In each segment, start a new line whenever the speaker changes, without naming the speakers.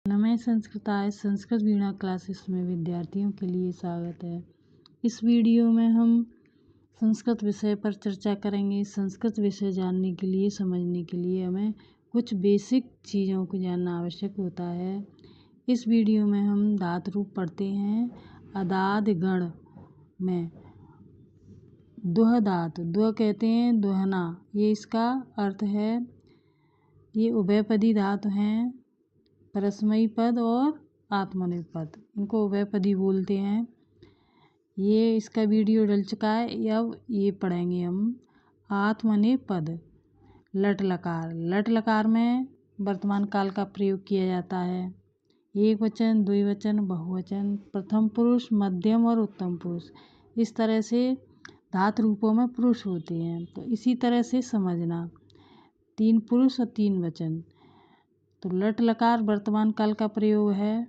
नमः संस्कृताय संस्कृत वीणा क्लासेस में विद्यार्थियों के लिए स्वागत है। इस वीडियो में हम संस्कृत विषय पर चर्चा करेंगे। संस्कृत विषय जानने के लिए, समझने के लिए हमें कुछ बेसिक चीज़ों को जानना आवश्यक होता है। इस वीडियो में हम धातु रूप पढ़ते हैं। अदाद गण में दुह धातु, दुह कहते हैं दुहना, ये इसका अर्थ है। ये उभयपदी धातु हैं, परस्मयी पद और आत्मनेपद पद, इनको उभयपदी बोलते हैं। ये इसका वीडियो डल चुका है। अब ये पढ़ेंगे हम आत्मनेपद। लट लकार, लट लकार में वर्तमान काल का प्रयोग किया जाता है। एक वचन, द्विवचन, बहुवचन, प्रथम पुरुष, मध्यम और उत्तम पुरुष, इस तरह से धातु रूपों में पुरुष होते हैं। तो इसी तरह से समझना, 3 पुरुष और 3 वचन। तो लट लकार वर्तमान काल का प्रयोग है।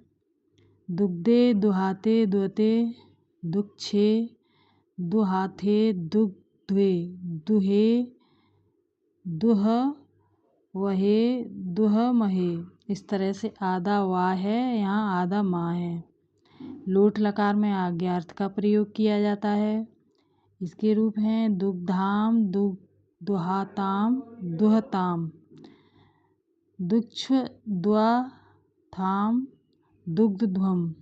दुग्धे, दुहाते, दुहते, दुक्षे, दुहाथे, दुग्ध्वे, दुहे, दुह वहे, दुह महे, इस तरह से आधा वा है, यहाँ आधा माँ है। लोट लकार में आज्ञार्थ का प्रयोग किया जाता है। इसके रूप हैं दुग्धाम, दुहाताम, दुहताम, दुक्ष, द्वाथाम, दुग्धध्वम,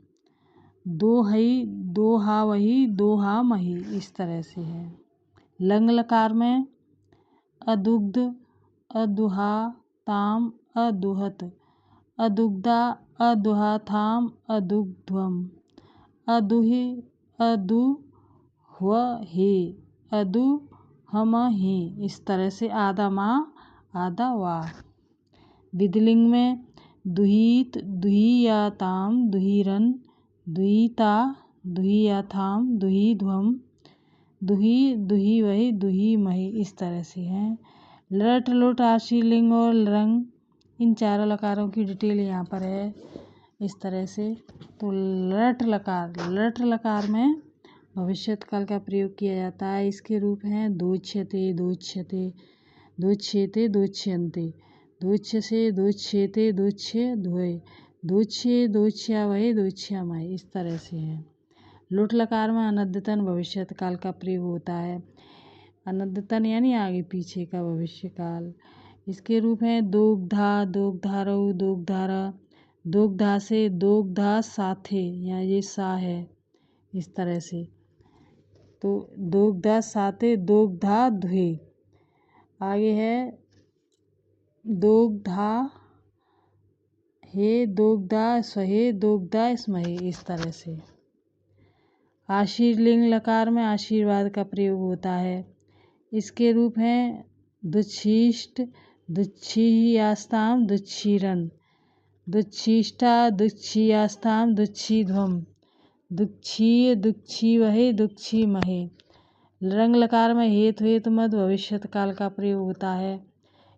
दोहई, दोहावही, दोहामही, इस तरह से है। लंग लकार में अदुग्ध, अदुहाताम, अदुहत, अदुग्धा, अदुहाथाम, अदुग्ध्वम, अदुहि, अदुह्वहे, अदुहमहि, इस तरह से आधा माँ आधा वा। विधिलिंग में दुहीत, दुहीयाताम, दुहीरन, दुहीता, दुहीयाथाम, दुहीध्वम, दुही, दुहीवही, दुहीमहि, इस तरह से हैं। लट लोट आशीलिंग और लरंग, इन चारों लकारों की डिटेल यहाँ पर है इस तरह से। तो लट लकार, लट लकार में भविष्यत काल का प्रयोग किया जाता है। इसके रूप हैं दोच्यते, दोच्यते, दोच्येते, दोच्यन्ते, दोच्यसे, दोच्येते, दोच्य ध्वे, दोच्ये, दोच्यावहे, दोच्यामहे, इस तरह से है। लुट लकार में अनद्यतन भविष्यत काल का प्रयोग होता है। अनद्यतन यानी आगे पीछे का भविष्य काल। इसके रूप हैं दोग्धा, दोग्धारौ, दोग्धारा, दोग्धा से, दोग्धा साथे, यहाँ ये सा है, इस तरह से। तो दोग्धा साथे, दोग्धा ध्वे। आगे है दोग्धा हे, दोग्धा स्वहे, दोग्धा स्महे, इस तरह से। आशीर्लिंग लकार में आशीर्वाद का प्रयोग होता है। इसके रूप हैं दुच्छिष्ट, दुच्छीयास्ताम, दुच्छीरन, दुच्छिष्टा, दुच्छीयास्ताम, दुच्छीध्वम, दुच्छीय, दुच्छीवहे, दुच्छीमहे। रंग लकार में हेतु हेतु मद भविष्यत काल का प्रयोग होता है।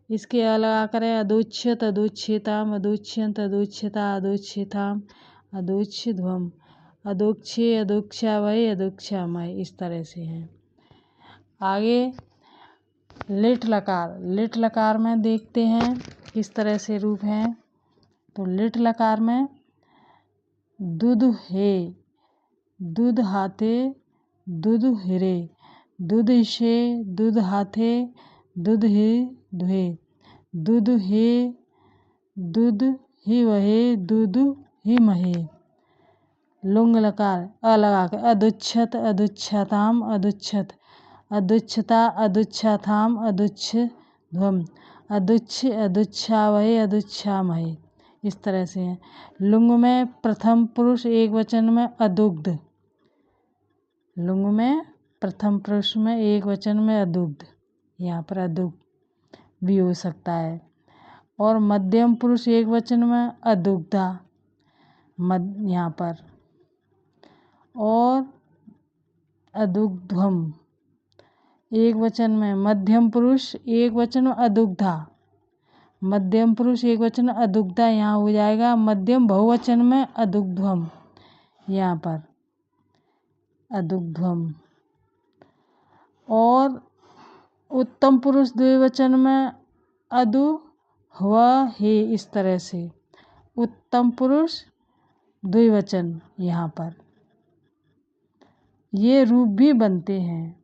इसके अलावा करें अदोच्यत, अदोच्यताम, अदोच्यंत, अदोच्यता, अदोच्यताम, अदोच्यध्वम, अदोक्षे, अदोक्षावहे, अदोक्षामहे, इस तरह से हैं। आगे लिट लकार, लिट लकार में देखते हैं किस तरह से रूप हैं। तो लिट लकार में दुधहे, दुधहाते, दुधहिरे, दुधहिषे, दुधहाथे, दुधहि ध्वे, दुधहे, दुधहिवहे, दुधहिमहे। लुंग लकार अ लगा के अदुच्छत, अदुच्छताम, अदुच्छत, अदुच्छता, अदुच्छाथाम, अदुच्छध्वम, अदुच्छ, अदुच्छावहे, अदुच्छामहे, इस तरह से है। लुंग में प्रथम पुरुष एक वचन में अदुग्ध, लुंग में प्रथम पुरुष में एक वचन में अदुग्ध, यहाँ पर अदुग्ध भी हो सकता है। और मध्यम पुरुष एक वचन में अदुग्धा, यहाँ पर, और अदुग्ध्वम एक वचन में। मध्यम पुरुष एक वचन में अदुग्धा, मध्यम पुरुष एक वचन में अदुग्धा, यहाँ हो जाएगा मध्यम बहुवचन में अदुग्ध्वम, यहाँ पर अदुग्ध्वम। और उत्तम पुरुष द्विवचन में अदु हुआ हे, इस तरह से। उत्तम पुरुष द्विवचन यहाँ पर ये रूप भी बनते हैं,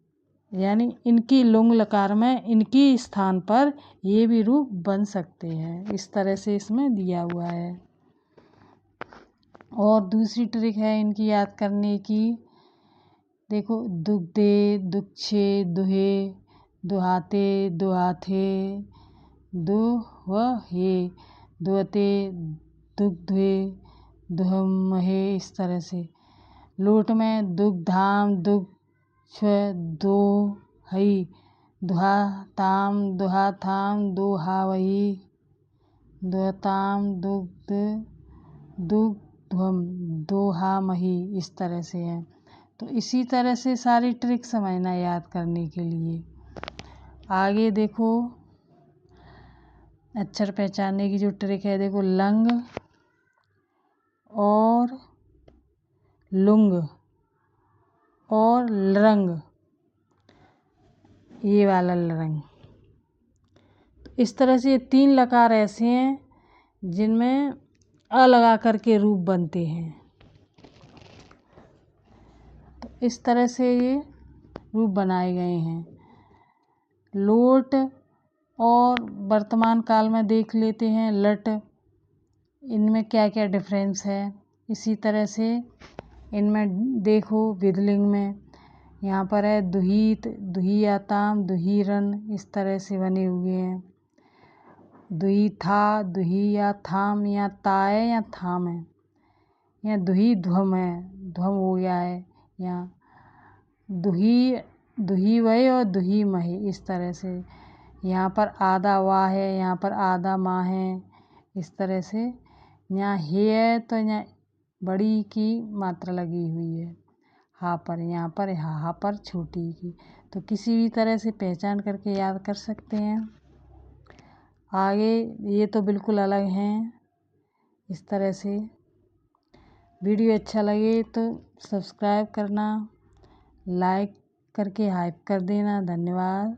यानी इनकी लुंग लकार में इनकी स्थान पर ये भी रूप बन सकते हैं। इस तरह से इसमें दिया हुआ है। और दूसरी ट्रिक है इनकी याद करने की। देखो, दुग्धे, दुक्षे, दुहे, दुहाते, दुहाथे, दुहहे, दुहते, दुग्धे, दुहमहे। इस तरह से लोट में दुग्धाम, दुग्ध, दोहई, दुहाताम, दुहाथाम, दोहावही, दुहताम, दुग्ध, दुग्धम, दोहामही। इस तरह से है। तो इसी तरह से सारी ट्रिक समझना याद करने के लिए। आगे देखो, अक्षर पहचानने की जो ट्रिक है, देखो लंग और लुंग और लरंग, ये वाला लरंग। इस तरह से ये 3 लकार ऐसे हैं जिनमें अ लगा करके रूप बनते हैं। तो इस तरह से ये रूप बनाए गए हैं। लोट और वर्तमान काल में देख लेते हैं लट, इनमें क्या क्या डिफरेंस है। इसी तरह से इनमें देखो विधिलिंग में यहाँ पर है दुहित, दुहियाताम, दुहिरन। इस तरह से बने हुए हैं। दुही था, दुही या थाम, या ताय या थाम है। यहाँ दुही ध्वम है, ध्वम हो गया है। यहाँ दुही, दुही वही और दुही मही। इस तरह से यहाँ पर आधा वाह है, यहाँ पर आधा माँ है। इस तरह से यहाँ हे है तो यहाँ बड़ी की मात्रा लगी हुई है हा पर, यहाँ पर हा पर छोटी की। तो किसी भी तरह से पहचान करके याद कर सकते हैं। आगे ये तो बिल्कुल अलग हैं। इस तरह से वीडियो अच्छा लगे तो सब्सक्राइब करना, लाइक करके हाइप कर देना। धन्यवाद।